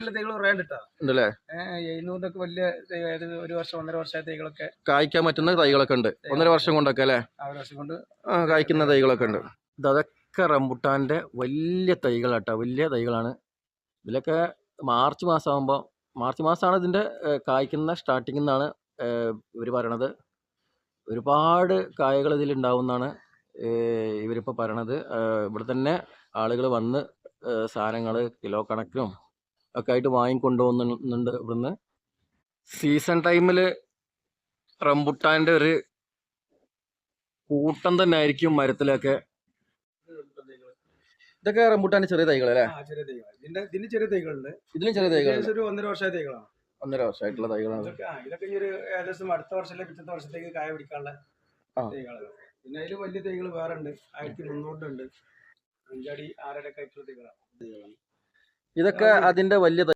കായ്ക്കുള്ള തൈകൾ കുറേ കിട്ടാ ഉണ്ടല്ലേ? 700 വലിയ ഒരു വർഷം 1.5 വർഷമായ തൈകളൊക്കെ കായ്ക്കാൻ പറ്റുന്ന തൈകളൊക്കെ ഉണ്ട്. 1.5 വർഷം കൊണ്ടൊക്കെ അല്ലേ? ഒരു വർഷം കൊണ്ട് കായ്ക്കുന്ന തൈകളൊക്കെ ഉണ്ട്. അതൊക്കെ റംബുട്ടാൻ്റെ വലിയ തൈകളാട്ടോ, വലിയ തൈകളാണ്. ഇതിലൊക്കെ മാർച്ച് മാസമാണ് ഇതിൻ്റെ കായ്ക്കുന്ന സ്റ്റാർട്ടിങ്ങിൽ നിന്നാണ് ഇവർ പറയണത്. ഒരുപാട് കായകൾ ഇതിലുണ്ടാവുമെന്നാണ് ഇവരിപ്പോൾ പറയണത്. ഇവിടെ തന്നെ ആളുകൾ വന്ന് സാധനങ്ങൾ കിലോ കണക്കിനും ഒക്കെ ആയിട്ട് വാങ്ങിക്കൊണ്ടുപോകുന്നുണ്ട് ഇവിടുന്ന്. സീസൺ ടൈമിൽ റംബുട്ടാൻ്റെ ഒരു കൂട്ടം തന്നെ ആയിരിക്കും മരത്തിലൊക്കെ. ഇതൊക്കെ റംബുട്ടാൻ്റെ ചെറിയ തൈകൾ അല്ലേ? ഇതിന് ചെറിയ തൈകളുണ്ട്. ഇതിലും ചെറിയ തൈകൾ ഒരു 1.5 വർഷമായ തൈകളാണ്. 1.5 വർഷമായിട്ടുള്ള തൈകളാണ്. ഇതൊക്കെ ഒരു ഏകദേശം അടുത്ത വർഷം പിറ്റത്തെ വർഷത്തേക്ക് കായ പിടിക്കാനുള്ള തൈകളാണ്. പിന്നെ അതിൽ വലിയ തൈകൾ വേറെ ഉണ്ട്. 1300 ഉണ്ട്. 5 അടി 6 അടി ഒക്കെ ആയിട്ടുള്ള തൈകളാണ്. ഇതൊക്കെ അതിന്റെ വലിയ